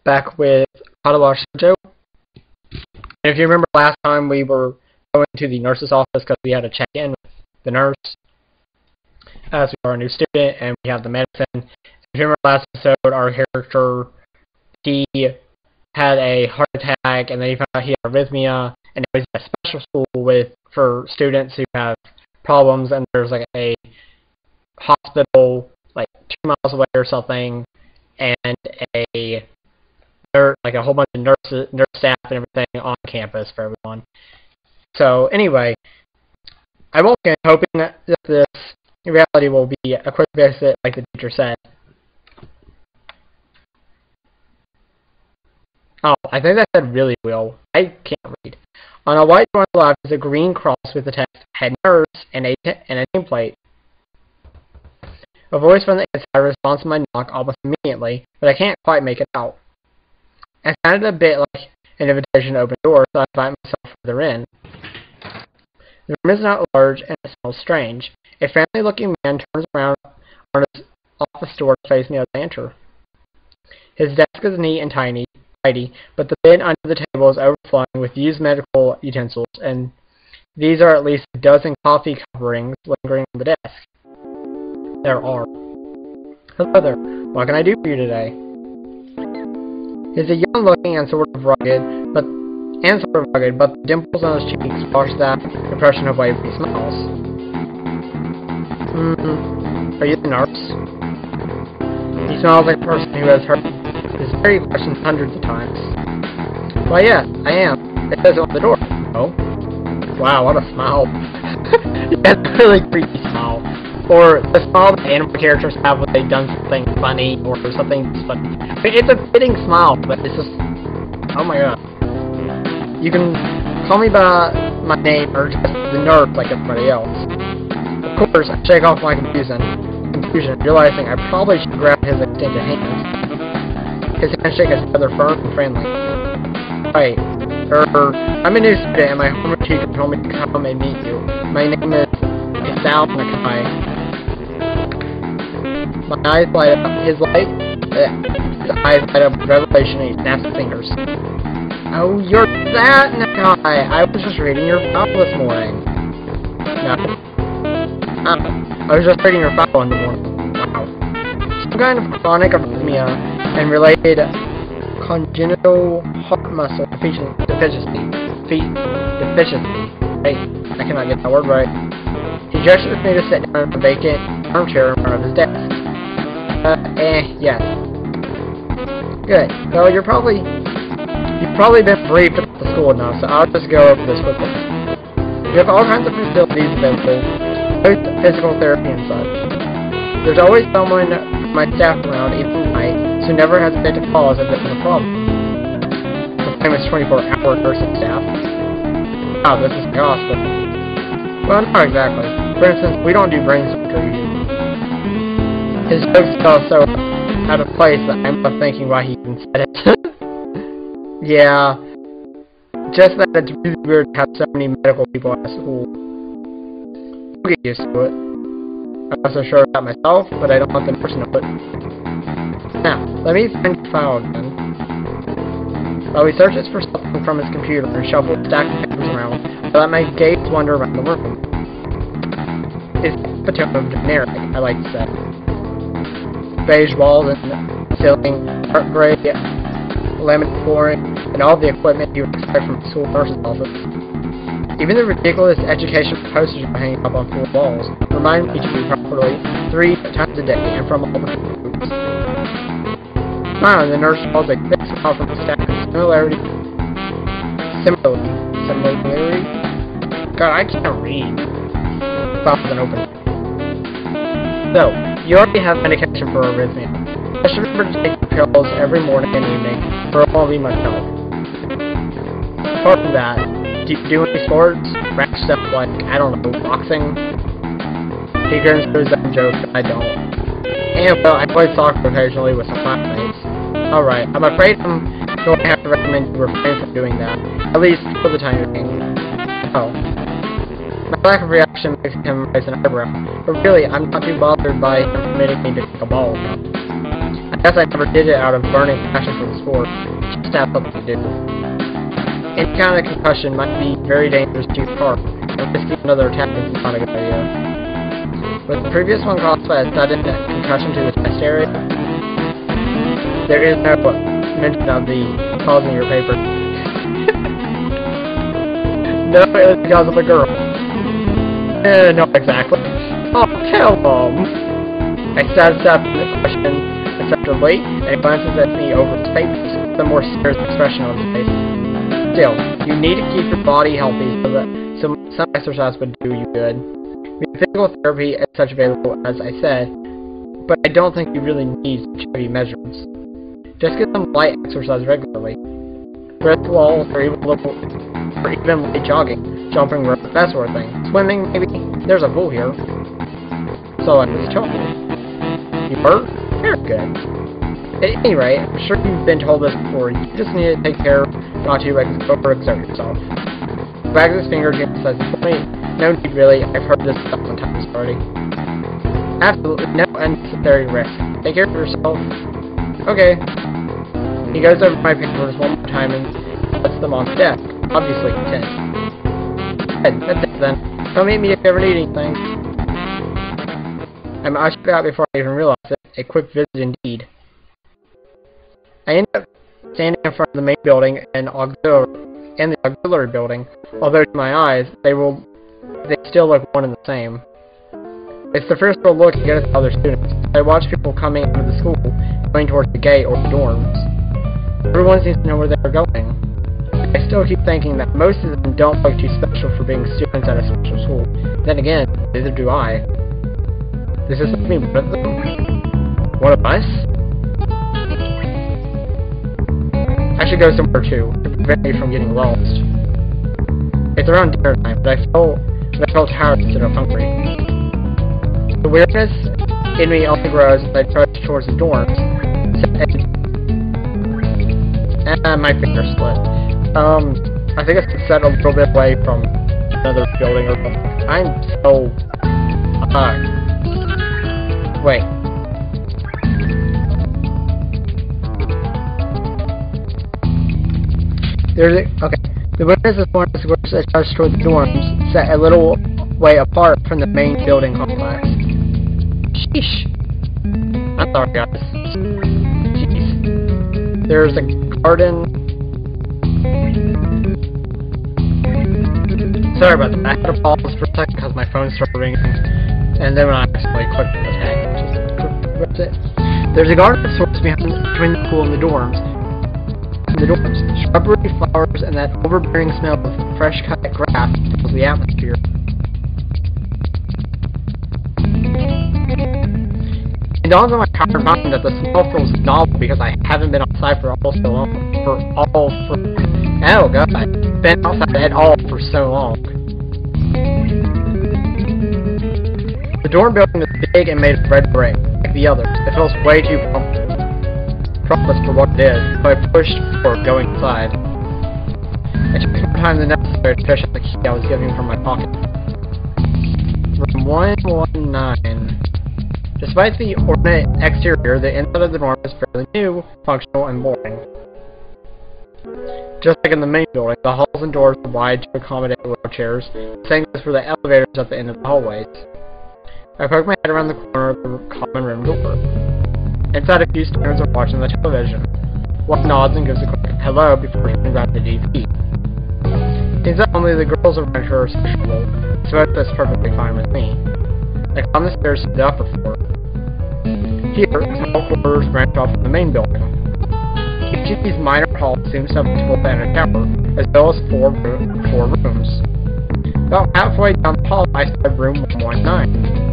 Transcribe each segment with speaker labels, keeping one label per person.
Speaker 1: back with Katawa Shoujo. And if you remember last time, we were going to the nurse's office because we had to check in with the nurse as we are a new student and we have the medicine. If you remember last episode, our character, he had a heart attack and then he found out he had arrhythmia, and now he's at a special school for students who have problems, and there's like a hospital like 2 miles away or something, and a whole bunch of nurse staff and everything on campus for everyone. So anyway, I walk in hoping that this reality will be a quick visit like the teacher said. Oh, I think that said really well. I can't read. On a white door on the left is a green cross with the text "Head Nurse" and a nameplate. A voice from the inside responds to my knock almost immediately, but I can't quite make it out. It sounded a bit like an invitation to open the door, so I invite myself further in. The room is not large, and it smells strange. A friendly-looking man turns around on his office door to face me as I enter. His desk is neat and tidy, but the bin under the table is overflowing with used medical utensils, and these are at least a dozen coffee coverings lingering on the desk. There are. Hello there. What can I do for you today? He's a young-looking and sort of rugged, but the dimples on his cheeks wash that impression away when he smiles. Are you the nurse? He smells like a person who has heard this very question hundreds of times. Why, yes, I am. It says on the door. Oh? Wow, what a smile. That's a really creepy smile. Or the smile that anime characters have when they've done something funny or something funny. I mean, it's a fitting smile, but it's just... Oh my god. You can call me by my name or just the nerd like everybody else. Of course, I shake off my confusion, realizing I probably should grab his extended hand. His handshake is rather firm and friendly. Right. I'm a new student and my homeroom teacher told me to come and meet you. My name is Sal Nakai. My eyes light up. His eyes light up with revelation and he snaps his fingers. Oh, you're that Nakai! I was just reading your file this morning. No. I was just reading your file in the morning. Wow. Some kind of chronic arrhythmia and related congenital heart muscle deficiency. Hey, I cannot get that word right. He gestures me to sit down in a vacant armchair in front of his desk. Yes. Good. Well, you've probably been briefed about the school now, so I'll just go over this quickly. We have all kinds of facilities available, both physical therapy and such. There's always someone from my staff around, even at night, so never hesitate to call us if there's a problem. The famous 24-hour nursing staff. Wow, this is the hospital. Well, not exactly. For instance, we don't do brain surgery. His jokes fell so out of place that I'm left thinking why he even said it. Yeah. Just that it's really weird to have so many medical people at school. I'll get used to it. I'm not so sure about myself, but I don't want the nurse to know it. Now, let me find the file again. While he searches for something from his computer and shuffles a stack of papers around, I let my gaze wander around the room. It's patterned generic, I like to say. Beige walls and ceiling, dark gray, laminate flooring, and all the equipment you would expect from a school nurse's office. Even the ridiculous education posters hanging up on four walls remind me to read properly 3 times a day and from all the groups. Smiling, the nurse calls a thick smile from the staff. Similarly. God, I can't read. The file isn't open. So, you already have medication for arrhythmia. Just remember to take the pills every morning and evening, or it won't be much help. Apart from that, do you do any sports? Rash stuff like, I don't know, boxing? He grins through his own jokes, I don't. And, well, I play soccer occasionally with some classmates. Alright, I'm afraid I'm going to have to recommend you refrain from doing that, at least for the time being. Oh. My lack of reaction makes him raise an eyebrow, but really, I'm not too bothered by him permitting me to kick a ball. I Guess I never did it out of burning passion for the sport. Just have something to do. Any kind of concussion might be very dangerous to your car, and risking another attack is not a good idea. With the previous one caused by a sudden concussion to the chest area, there is no mention of the cause in your paper. No, it was because of a girl. Not exactly. Oh, tell Mom! I sidestep the question acceptably, and he glances at me over his papers, with a more serious expression on his face. Still, you need to keep your body healthy so that some exercise would do you good. Physical therapy is such available, as I said, but I don't think you really need such heavy measures. Just get some light exercise regularly. Brisk walls or even light jogging, jumping rope, that sort of thing. Swimming, maybe. There's a pool here. So I was told. You were? Very good. At any rate, I'm sure you've been told this before. You just need to take care not to overexert yourself. Wags his finger and says, no need really, I've heard this 1,000 times already. Absolutely no unnecessary risk. Take care of yourself. Okay. He goes over my papers one more time and puts them on the desk. Obviously content. Good, that's it then. Come meet me if you ever need anything. I'm ushered out before I even realize it. A quick visit indeed. I end up standing in front of the main building and the auxiliary building, although to my eyes, they still look one and the same. It's the first real look to get at other students. I watch people coming out of the school, going towards the gate or the dorms. Everyone seems to know where they're going. I still keep thinking that most of them don't look too special for being students at a special school. Then again, neither do I. Does this mean one of them? One of us? I should go somewhere too, to prevent me from getting lost. It's around dinner time, but I felt tired instead of hungry. The weirdness in me only grows as I approach towards the dorms. My finger slipped. I think it's set a little bit away from another building or something. I'm so... wait. Okay. The windows of the dorms were attached toward the dorms, set a little way apart from the main building complex. Sheesh. I'm sorry, guys. Jeez. There's a garden. Sorry about that. I had to pause for a second because my phone started ringing, and then when I accidentally clicked the tag, that's it. There's a garden of sorts between the pool and the dorms. Shrubbery, flowers, and that overbearing smell of fresh cut grass fills the atmosphere. It dawns on my tired mind that the smell feels novel because I haven't been outside for so long. Oh god, I've been outside at all for so long. The dorm building is big and made of red brick, like the others. It feels way too promise for what it is, so I pushed for going inside. I took more time than necessary to fish out the key I was given from my pocket. Room 119. Despite the ornate exterior, the inside of the dorm is fairly new, functional, and boring. Just like in the main building, the halls and doors are wide to accommodate wheelchairs, same goes for the elevators at the end of the hallways. I poke my head around the corner of the common room door. Inside, a few students are watching the television. One nods and gives a quick hello before he grabs the DVD. Seems that only the girls around her are sociable, so that's perfectly fine with me. I climb the stairs to the upper floor. Here, small quarters branch off from the main building. Each of these minor halls seems to have a toilet and a shower, as well as four rooms. About halfway down the hall, I start room 119.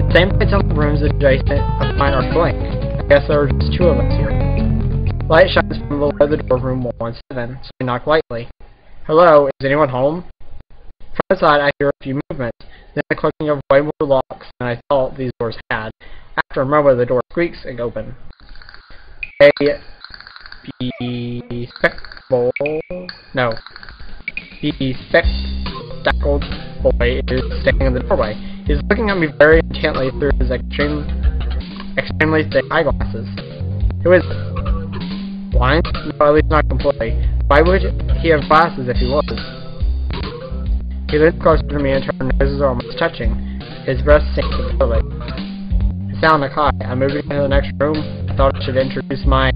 Speaker 1: The same lights on the rooms adjacent of mine are blank. I guess there are just two of us here. Light shines from below the door of room 117, so I knock lightly. Hello, is anyone home? From outside, I hear a few movements, then the clicking of way more locks than I thought these doors had. After a moment, the door squeaks and opens. A bespectacled boy is standing in the doorway. He's looking at me very intently through his extremely extremely thick eyeglasses. Who is blind? No, at least not completely. Why would he have glasses if he was? He leans closer to me until our noses are almost touching. His breath sinks slowly. I sound like hi. I'm moving into the next room. I thought I should introduce my...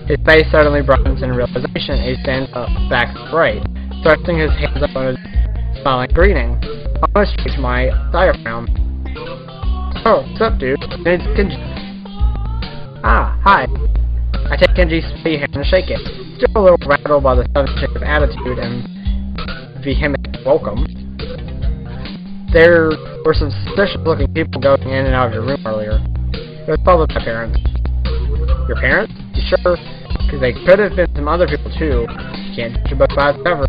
Speaker 1: His face suddenly brightens in realization. He stands up, back straight, thrusting his hands up on his smiling greeting. Almost reached my diaphragm. Oh, what's up, dude? It's Kenji. Ah, hi. I take Kenji's sweaty hand and shake it. Still a little rattled by the sudden change of attitude and vehement welcome. There were some suspicious-looking people going in and out of your room earlier. It was probably my parents. Your parents? You sure? Because they could have been some other people too. Can't judge a book by its cover.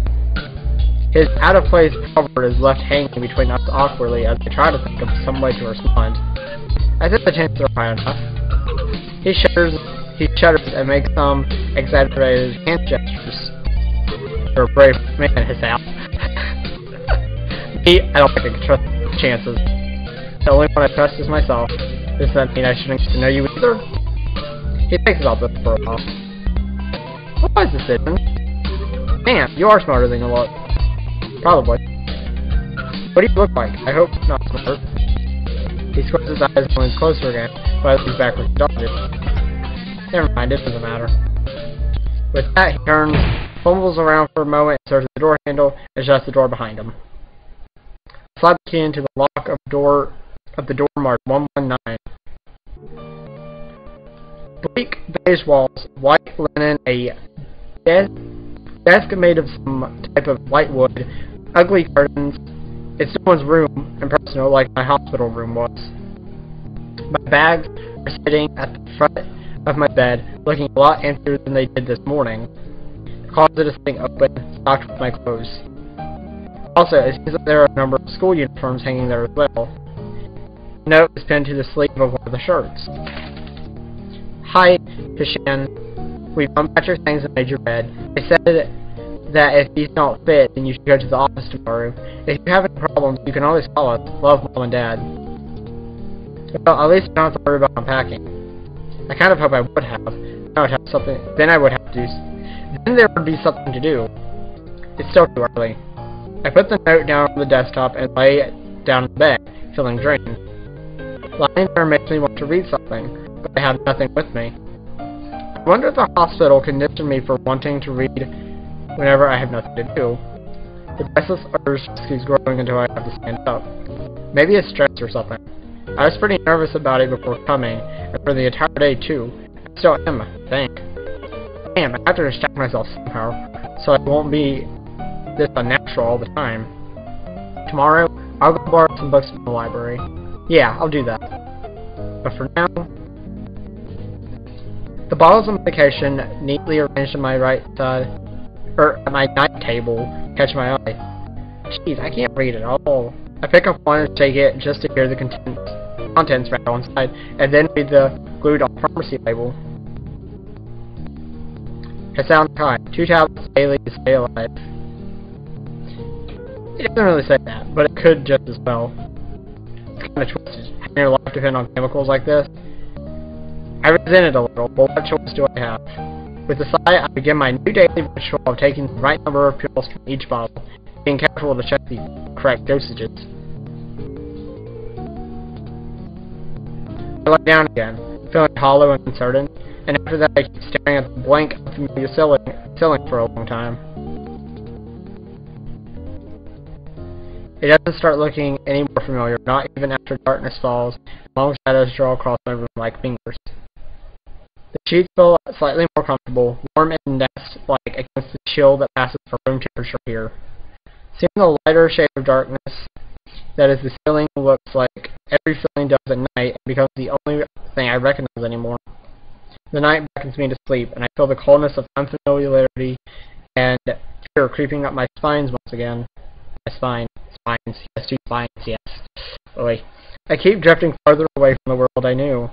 Speaker 1: His out-of-place cover is left hanging between us awkwardly as I try to think of some way to respond. I think the chances are high enough. He shudders and makes some exaggerated hand gestures. You're a brave man, his house. Me, I don't think I can trust the chances. The only one I trust is myself. Does that mean I shouldn't get to know you either? He thinks about this for a while. What was this, decision? Man, you are smarter than you look. Probably. What do you look like? I hope not smart. He squints his eyes and leans closer again, but he's back with the dodges. Never mind, it doesn't matter. With that, he turns, fumbles around for a moment, searches the door handle, and shuts the door behind him. Slide the key into the lock of the door marked 119. Bleak beige walls, white linen, a desk made of some type of white wood, ugly curtains. It's someone's room, impersonal, like my hospital room was. My bags are sitting at the front of my bed, looking a lot emptier than they did this morning. The closet is sitting open, stocked with my clothes. Also, it seems that there are a number of school uniforms hanging there as well. A note is pinned to the sleeve of one of the shirts. Hi, Hishan. We've unpacked your things and made your bed. I said that if these don't fit, then you should go to the office tomorrow. If you have any problems, you can always call us. Love, Mom and Dad. Well, at least I don't have to worry about unpacking. I kind of hope I would have. Then I would have to do. Then there would be something to do. It's still too early. I put the note down on the desktop and lay it down in bed, feeling drained. Lying there makes me want to read something, but I have nothing with me. I wonder if the hospital conditioned me for wanting to read whenever I have nothing to do. The restless urge keeps growing until I have to stand up. Maybe it's stress or something. I was pretty nervous about it before coming, and for the entire day too. I still am, I think. Damn, I have to distract myself somehow, so I won't be this unnatural all the time. Tomorrow, I'll go borrow some books from the library. Yeah, I'll do that. But for now... The bottles of medication neatly arranged on my right side, or at my night table, catch my eye. Jeez, I can't read at all. I pick up one and shake it just to hear the contents right on side, and then read the glued-on pharmacy label. It sounds kind. 2 tablets daily to stay alive. It doesn't really say that, but it could just as well. It's kind of twisted. Having your life depend on chemicals like this. I resent it a little, but what choice do I have? With a sigh, I begin my new daily ritual of taking the right number of pills from each bottle, being careful to check the correct dosages. I lie down again, feeling hollow and uncertain, and after that I keep staring at the blank, unfamiliar ceiling for a long time. It doesn't start looking any more familiar, not even after darkness falls, and long shadows draw across my room like fingers. The sheets feel slightly more comfortable, warm and nest-like against the chill that passes for room temperature here. Seeing the lighter shade of darkness that is the ceiling looks like every feeling does at night and becomes the only thing I recognize anymore. The night beckons me to sleep, and I feel the coldness of unfamiliarity and fear creeping up my spines once again. My spines, yes, 2 spines, yes. Boy. I keep drifting farther away from the world I knew.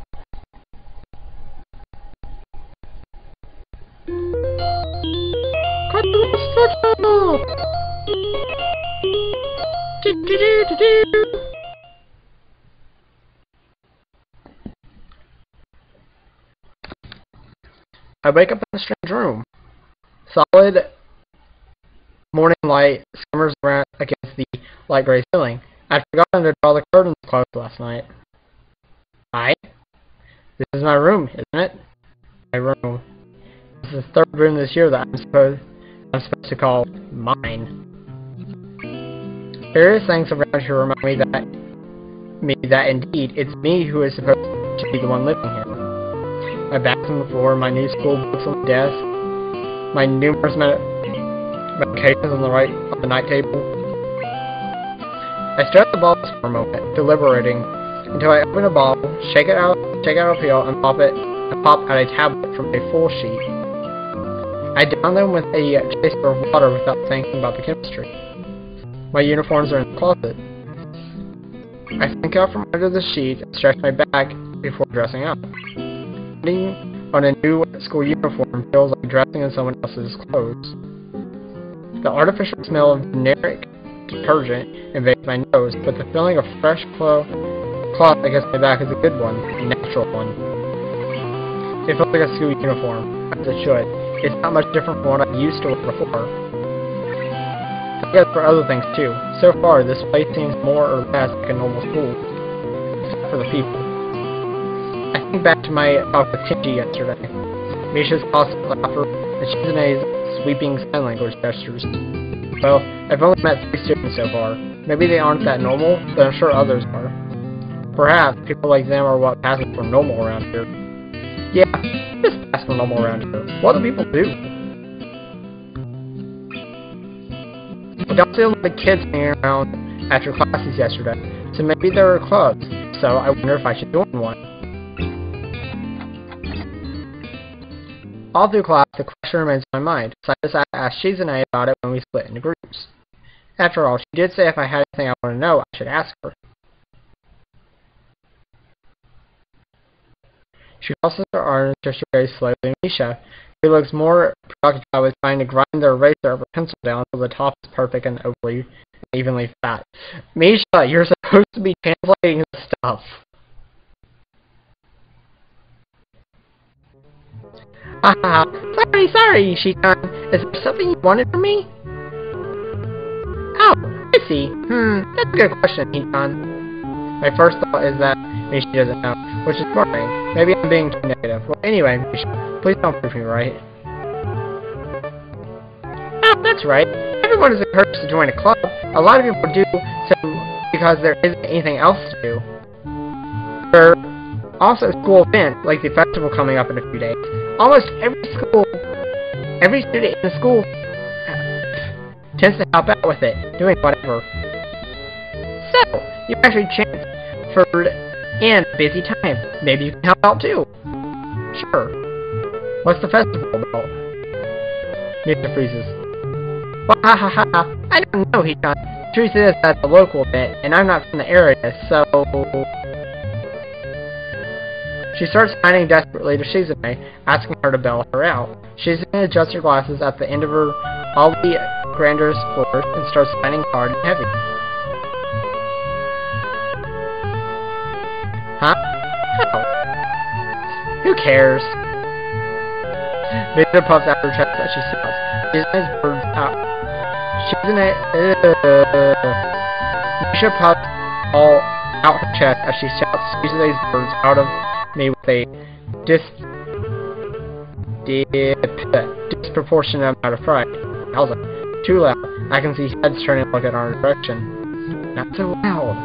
Speaker 1: I wake up in a strange room. Solid morning light skimmers around against the light gray ceiling. I'd forgotten to draw the curtains closed last night. Hi? This is my room, isn't it? My room. This is the third room this year that I'm supposed to call mine. Various things around here remind me that indeed it's me who is supposed to be the one living here. My bags on the floor, my new school books on the desk, my numerous medications on the night table. I stare at the balls for a moment, deliberating, until I open a ball, shake out a peel, and pop out a tablet from a full sheet. I down them with a chaser of water without thinking about the chemistry. My uniforms are in the closet. I think out from under the sheet and stretch my back before dressing up. Putting on a new school uniform feels like dressing in someone else's clothes. The artificial smell of generic detergent invades my nose, but the feeling of fresh cloth against my back is a good one, a natural one. It feels like a school uniform, as it should. It's not much different from what I used to wear before. I guess for other things too. So far, this place seems more or less like a normal school, except for the people. I think back to my talk with Kenji yesterday. Misha's constant laughter, and Shizune's sweeping sign language gestures. Well, I've only met 3 students so far. Maybe they aren't that normal, but I'm sure others are. Perhaps people like them are what passes for normal around here. Yeah, just pass for normal around here. What do people do? I don't see a lot of kids hanging around after classes yesterday, so maybe there are clubs, so I wonder if I should join one. All through class, the question remains in my mind, so I decided to ask Shizune about it when we split into groups. After all, she did say if I had anything I want to know, I should ask her. She crosses her arms and gestures very slowly to Misha, who looks more preoccupied with trying to grind their eraser of her pencil down until the top is perfect and evenly fat. Misha, you're supposed to be translating this stuff. Haha, sorry, Shikan. Is there something you wanted from me? Oh, I see. That's a good question, Shikan. My first thought is that Misha doesn't know, which is worrying. Maybe I'm being too negative. Well, anyway, Misha, please don't prove me right. Oh, that's right. Everyone is encouraged to join a club. A lot of people do so because there isn't anything else to do. There are also school events, like the festival coming up in a few days. Almost every student in the school tends to help out with it, doing whatever. So, you actually chance for and busy time. Maybe you can help out too. Sure. What's the festival about? Misha freezes. Well, I don't know, Hikan. Truth is, that's a local bit, and I'm not from the area, so... She starts signing desperately to Shizune, asking her to bail her out. Shizune adjusts her glasses at the end of her oddly grandiose floors and starts signing hard and heavy. Huh? How? Who cares? Misha puffs out her chest as she smiles. Shizune's birds out. Misha puffs all out her chest as she shouts Shizune's words out of me with a disproportionate amount of pride. How's it? Too loud. I can see heads turning to look in our direction. Not so loud.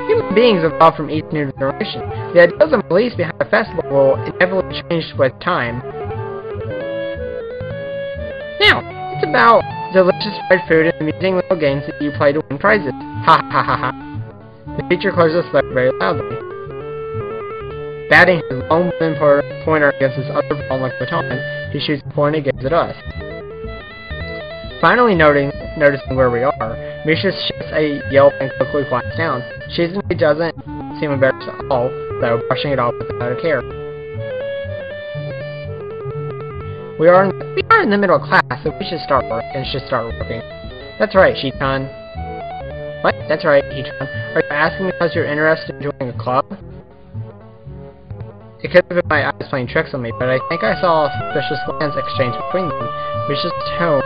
Speaker 1: Human beings evolve from each new generation. The ideas and beliefs behind the festival will inevitably change with time. Now, it's about delicious fried food and amusing little games that you play to win prizes. Ha ha ha ha. The teacher closes the book very loudly, batting his long wooden pointer against his other palm like a baton. He shoots the point and gives it us. Finally noticing where we are, Misha shoots a yelp and quickly quiets down. Shizune doesn't seem embarrassed at all, though, brushing it off without a care. We are in the middle of class, so we should start working. That's right, Shikan. What? That's right, Hichan. Are you asking me because you're interested in joining a club? It could have been my eyes playing tricks on me, but I think I saw a suspicious glance exchange between them. Misha's tone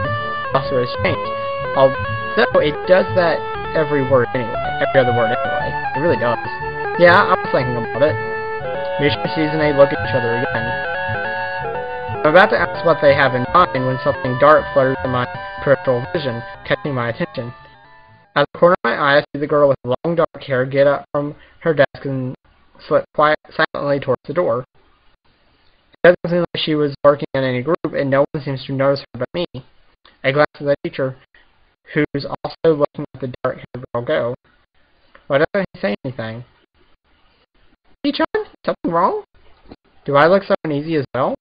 Speaker 1: also has changed. Although it does that every other word anyway. It really does. Yeah, I was thinking about it. Misha and Shizune look at each other again. I'm about to ask what they have in mind when something dark flutters in my peripheral vision, catching my attention. Out of the corner of my eye, I see the girl with long dark hair get up from her desk and slip silently towards the door. It doesn't seem like she was working in any group, and no one seems to notice her but me. I glance at the teacher, who's also looking at the dark-haired girl go. Why doesn't he say anything? Hey-chan, something wrong? Do I look so uneasy as well?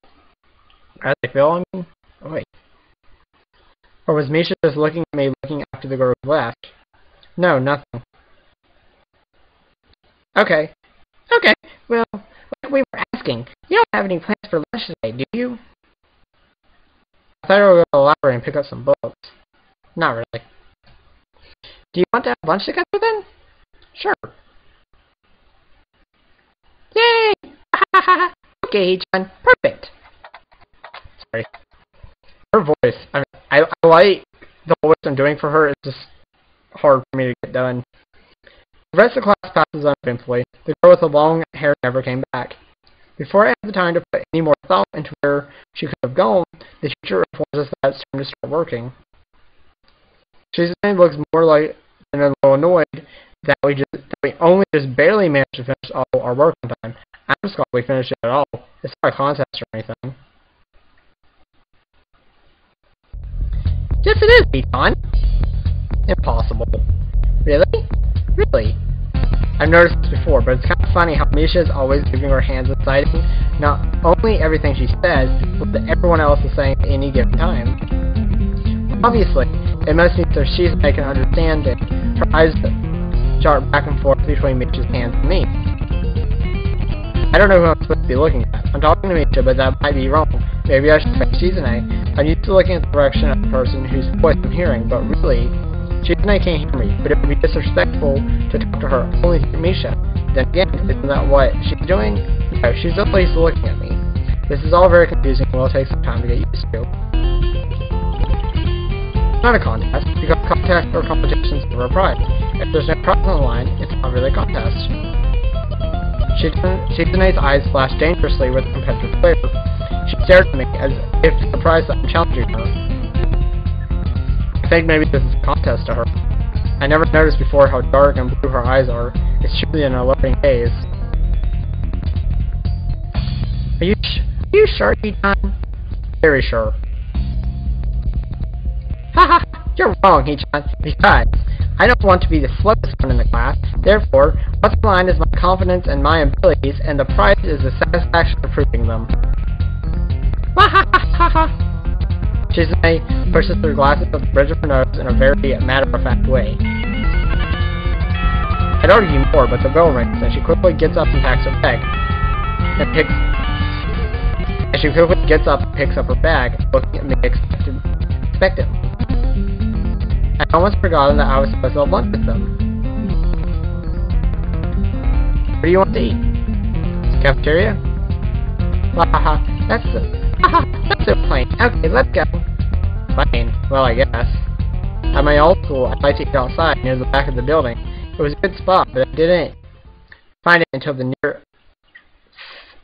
Speaker 1: As I feel, I mean? Oh, wait. Or was Misha just looking at me, looking after the girl left? No, nothing. Okay. Okay, well, like we were asking, you don't have any plans for lunch today, do you? I thought I would go to the library and pick up some books. Not really. Do you want to have lunch together then? Sure. Yay! Okay, John, perfect. Sorry. Her voice, I like the voice I'm doing for her, it's just hard for me to get done. The rest of the class passes uneventfully. The girl with the long hair never came back. Before I had the time to put any more thought into where she could have gone, the teacher informs us that it's time to start working. Shizune looks more like a little annoyed that we only just barely managed to finish all our work on time. I'm just glad we finished it at all. It's not a contest or anything. Yes, it is, Beaton. Impossible. Really? Really? I've noticed this before, but it's kind of funny how Misha is always giving her hands and citing not only everything she says, but that everyone else is saying at any given time. Obviously, it must mean so Shizune can understand it. Her eyes dart back and forth between Misha's hands and me. I don't know who I'm supposed to be looking at. I'm talking to Misha, but that might be wrong. Maybe I should say Shizune. I'm used to looking at the direction of the person whose voice I'm hearing, but really, Shizune can't hear me, but it would be disrespectful to talk to her only through Misha. Then again, isn't that what she's doing? No, she's at least looking at me. This is all very confusing and will take some time to get used to. It's not a contest, because contact or competitions never a prize. If there's no prize on the line, it's not really a contest. Shizune's eyes flash dangerously with competitive flavor. She stares at me as if it's a prize that I'm challenging her. I think maybe this is a contest to her. I never noticed before how dark and blue her eyes are. It's truly an alluring gaze. Are you sure, Hee-chan? Very sure. Haha, you're wrong, Hee-chan. Besides, I don't want to be the slowest one in the class. Therefore, what's in line is my confidence and my abilities, and the prize is the satisfaction of proving them. Wahahaha! Shizune pushes her glasses to the bridge of her nose in a very matter-of-fact way. I'd argue more, but the bell rings, and she quickly gets up and packs her bag. Picks up her bag, looking at me expectantly. I'd almost forgotten that I was supposed to have lunch with them. What do you want to eat? Cafeteria? Haha, that's so plain. Okay, let's go. Plain? Well, I guess. At my old school, I liked to eat outside near the back of the building. It was a good spot, but I didn't find it until near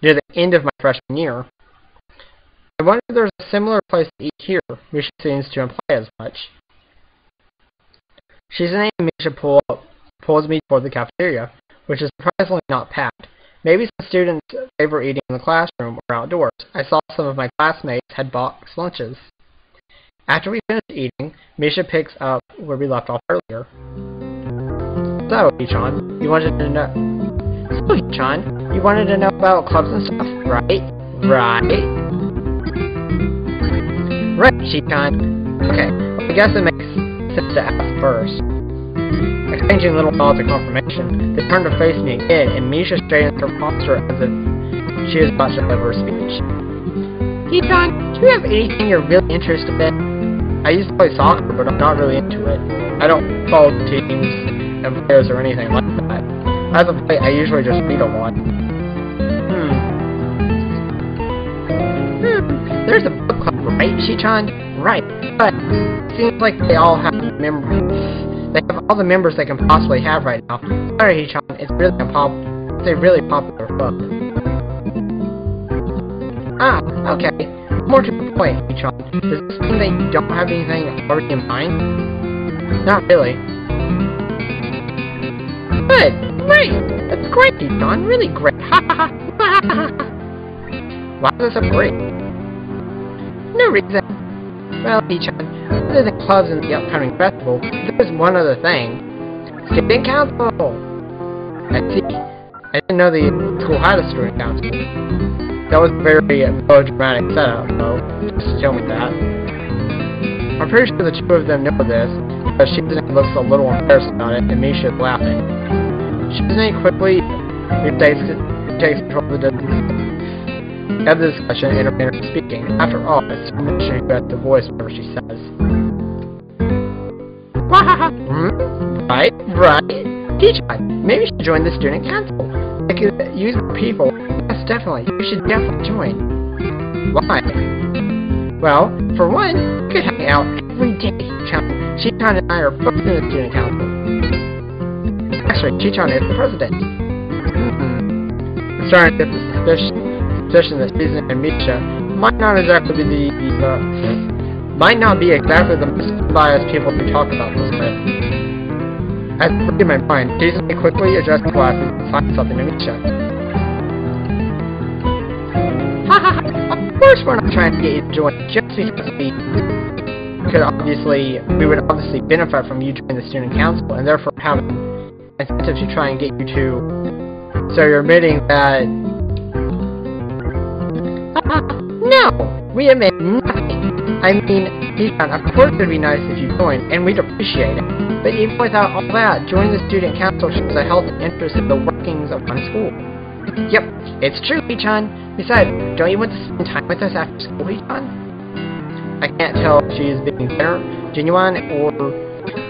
Speaker 1: the end of my freshman year. I wonder if there's a similar place to eat here, which seems to imply as much. Shizune and Misha pulls me toward the cafeteria, which is surprisingly not packed. Maybe some students favor eating in the classroom or outdoors. I saw some of my classmates had boxed lunches. After we finished eating, Misha picks up where we left off earlier. So, Hee-chan, you wanted to know about clubs and stuff, right? Right, Hee-chan. Okay, well, I guess it makes sense to ask first. Exchanging little nods of confirmation, they turned to face me again, and Misha straightens her posture as if she is about to deliver a speech. Hee-chan, do you have anything you're really interested in? I used to play soccer, but I'm not really into it. I don't follow the teams and players or anything like that. As of late, I usually just read a lot. there's a book club, right, Shichan? Right, but it seems like they all have members. They have all the members they can possibly have right now. Sorry, Shichan, it's a really popular club. Ah, okay. More to the point, Shichan. Does this mean that you don't have anything already in mind? Not really. Good, great. That's great, Shichan. Really great. Ha ha ha. Why is this so great? No reason. Well, Shichan, other than clubs and the upcoming festival, there's one other thing. Student council! I see. I didn't know the school had a student council. That was a very melodramatic setup, though. Just tell me that. I'm pretty sure the two of them know this, but Shizune looks a little embarrassed about it, and Misha is laughing. Shizune quickly takes control of the discussion in her manner of speaking. After all, it's Misha who has the voice whenever she says. Right. Shichan, maybe you should join the student council. They could use more people. Yes, definitely. You should definitely join. Why? Well, for one, you could hang out every day. Shichan and I are both in the student council. Actually, Shichan is the president. I'm starting to get the suspicion that Shizune and Misha might not be exactly the most biased people to talk about this with. As in my mind, Shizune quickly addressed the glasses and signed something to Misha. Of course we're not trying to get you to join just because we would obviously benefit from you joining the student council and therefore have an incentive to try and get you to. So you're admitting that no, we admit nothing. I mean, Shichan, of course it would be nice if you joined, and we'd appreciate it. But even without all that, joining the student council shows a healthy interest in the workings of one school. Yep, it's true, Shichan. Besides, don't you want to spend time with us after school, Shichan? I can't tell if she is being genuine or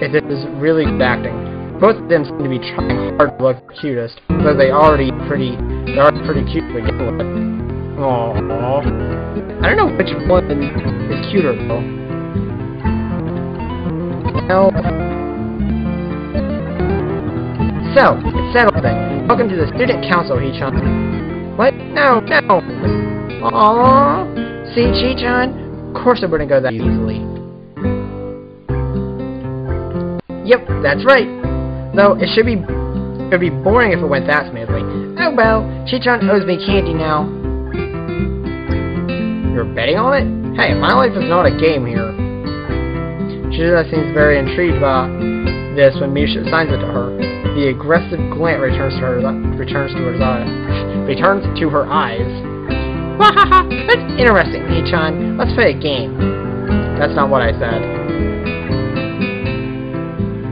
Speaker 1: if this is really good acting. Both of them seem to be trying hard to look the cutest, though they are pretty cute to begin with. Aww. I don't know which one is cuter though. Well, so, it's settled then. Welcome to the student council, Shichan. What? No. Aww. See, Shichan? Of course it wouldn't go that easily. Yep, that's right. Though it would be boring if it went that smoothly. Oh well, Shichan owes me candy now. You're betting on it? Hey, my life is not a game here. Shizune seems very intrigued by this when Misha assigns it to her. The aggressive glint returns to her eyes. Wahaha! That's interesting, Shichan. Let's play a game. That's not what I said.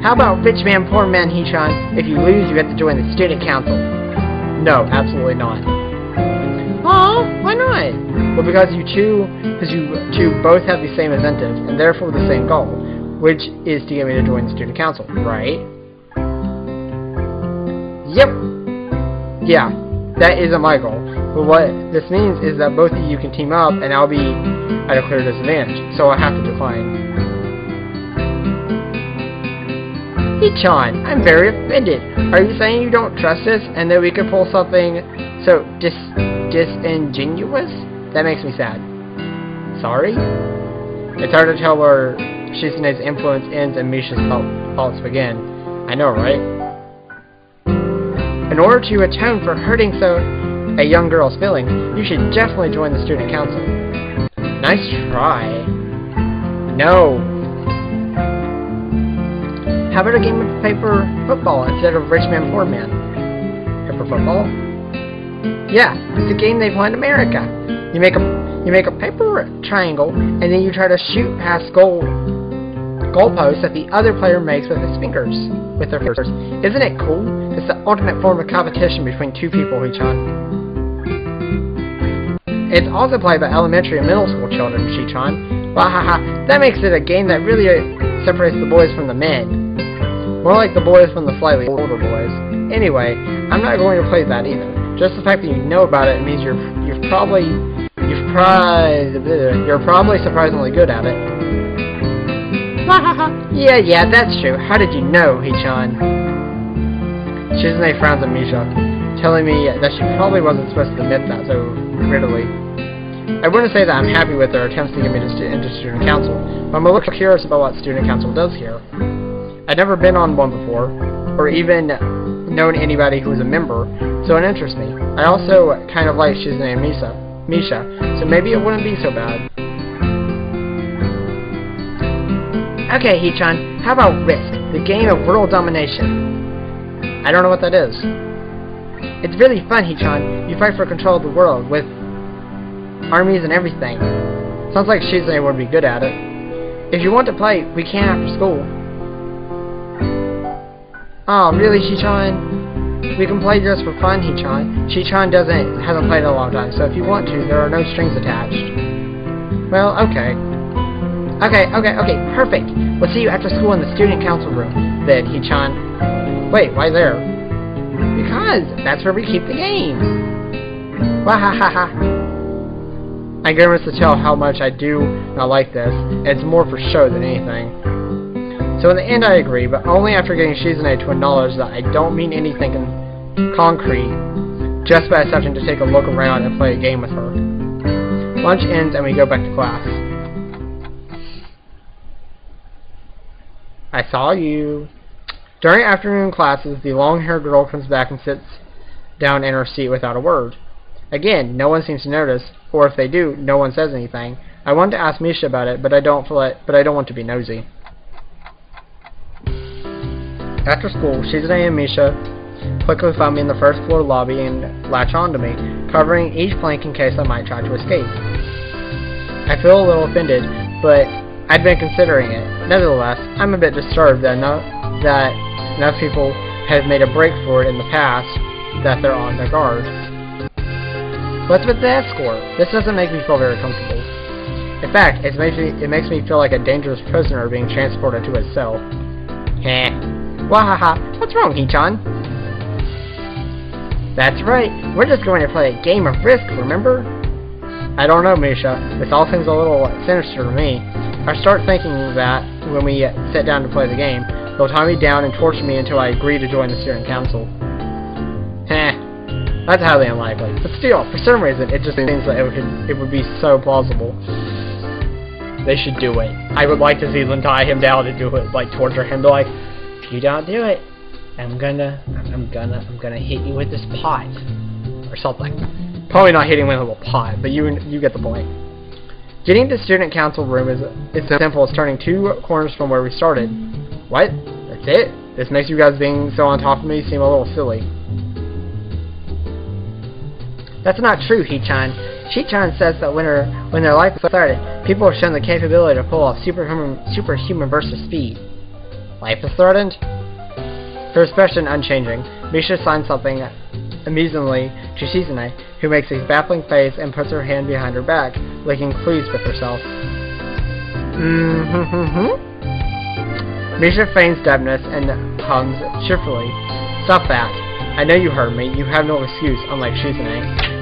Speaker 1: How about rich man, poor man, Shichan? If you lose, you have to join the student council. No, absolutely not. Oh, why not? Well, because you two both have the same incentives, and therefore the same goal, which is to get me to join the student council, right? Yep. Yeah, that isn't my goal. But what this means is that both of you can team up, and I'll be at a clear disadvantage, so I have to decline. Shichan, I'm very offended. Are you saying you don't trust us, and that we could pull something so disingenuous? That makes me sad. Sorry? It's hard to tell where Shizune's influence ends and Misha's faults begin. I know, right? In order to atone for hurting a young girl's feelings, you should definitely join the student council. Nice try. No. How about a game of paper football instead of rich man, poor man? Paper football? Yeah, it's a game they play in America. You make a paper triangle, and then you try to shoot past goalposts that the other player makes with his fingers. Isn't it cool? It's the ultimate form of competition between two people, Shichan. It's also played by elementary and middle school children, Shichan. Wahaha, that makes it a game that really separates the boys from the men. More like the boys from the slightly older boys. Anyway, I'm not going to play that either. Just the fact that you know about it means you've probably You're probably surprisingly good at it. Yeah, that's true. How did you know, Hee-chan? Shizune frowns at Misha, telling me that she probably wasn't supposed to admit that so readily. I wouldn't say that I'm happy with their attempts to get me into student council, but I'm a little curious about what student council does here. I've never been on one before, or even known anybody who was a member, so it interests me. I also kind of like Shizune and Misha, so maybe it wouldn't be so bad. Okay, Hee-chan, how about Risk, the game of world domination? I don't know what that is. It's really fun, Hee-chan. You fight for control of the world, with armies and everything. Sounds like Shizune would be good at it. If you want to play, we can after school. Oh, really, Hee-chan? We can play just for fun, Hee-chan. Hee-chan hasn't played in a long time, so if you want to, there are no strings attached. Well, okay. Okay, perfect. We'll see you after school in the student council room, then, Hee-chan. Wait, why there? Because that's where we keep the games. Wahahaha. I grimace to tell how much I do not like this, and it's more for show than anything. So in the end I agree, but only after getting Shizune to acknowledge that I don't mean anything in concrete, just by accepting to take a look around and play a game with her. Lunch ends and we go back to class. I saw you. During afternoon classes, the long-haired girl comes back and sits down in her seat without a word. Again, no one seems to notice, or if they do, no one says anything. I want to ask Misha about it, but I don't want to be nosy. After school, Shizune and Misha quickly found me in the first floor lobby and latch onto me, covering each plank in case I might try to escape. I feel a little offended, but I'd been considering it. Nevertheless, I'm a bit disturbed that enough people have made a break for it in the past that they're on their guard. What's with the escort? This doesn't make me feel very comfortable. In fact, it makes me feel like a dangerous prisoner being transported to his cell. Heh. Wahaha. What's wrong, Hee-chan? That's right. We're just going to play a game of Risk, remember? I don't know, Misha. This all seems a little sinister to me. I start thinking that when we sit down to play the game, they'll tie me down and torture me until I agree to join the student council. Heh. That's highly unlikely. But still, for some reason, it just seems like it would be so plausible. They should do it. I would like to see them tie him down and do it, like torture him. They're like, if you don't do it, I'm gonna hit you with this pot or something. Probably not hitting with a little pot, but you get the point. Getting to student council room is as simple as turning 2 corners from where we started. What? That's it? This makes you guys being so on top of me seem a little silly. That's not true, Hee-chan. Hee-chan says that when their life started, people have shown the capability to pull off superhuman bursts of speed. Life is threatened? Her expression unchanging, Misha signs something amusingly to Shizune, who makes a baffling face and puts her hand behind her back, looking pleased with herself. Misha feigns deafness and hums cheerfully. Stop that. I know you heard me. You have no excuse, unlike Shizune.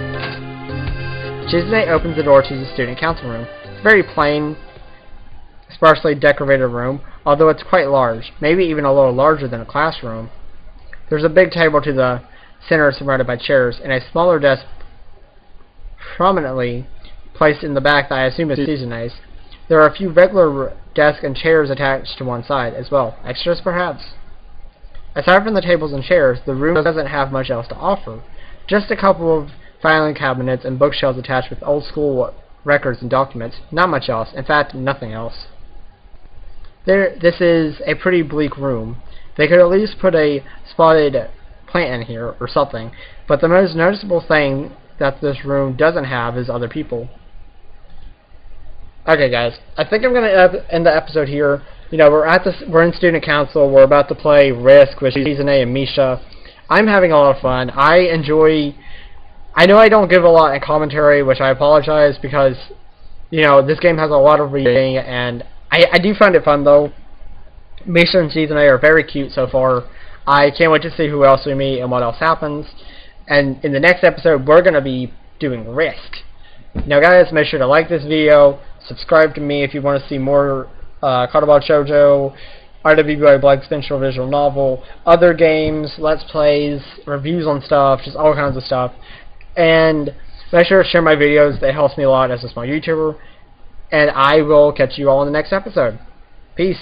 Speaker 1: Shizune opens the door to the student council room. It's a very plain, sparsely decorated room, although it's quite large, maybe even a little larger than a classroom. There's a big table to the center surrounded by chairs, and a smaller desk prominently placed in the back that I assume is Shizune's. There are a few regular desks and chairs attached to one side as well. Extras, perhaps? Aside from the tables and chairs, the room doesn't have much else to offer. Just a couple of filing cabinets and bookshelves attached with old school records and documents. Not much else. In fact, nothing else. This is a pretty bleak room. They could at least put a spotted plant in here or something, but the most noticeable thing that this room doesn't have is other people. Okay, guys, I think I'm going to end the episode here. You know, we're in student council. We're about to play Risk with Shizune and Misha. I'm having a lot of fun. I know I don't give a lot in commentary, which I apologize because, you know, this game has a lot of reading, and I do find it fun though. Misha and Shizune are very cute so far. I can't wait to see who else we meet and what else happens. And in the next episode, we're going to be doing Risk. Now guys, make sure to like this video, subscribe to me if you want to see more Katawa Shoujo, RWBY Black Extension visual novel, other games, let's plays, reviews on stuff, just all kinds of stuff. And make sure to share my videos, that helps me a lot as a small YouTuber. And I will catch you all in the next episode. Peace.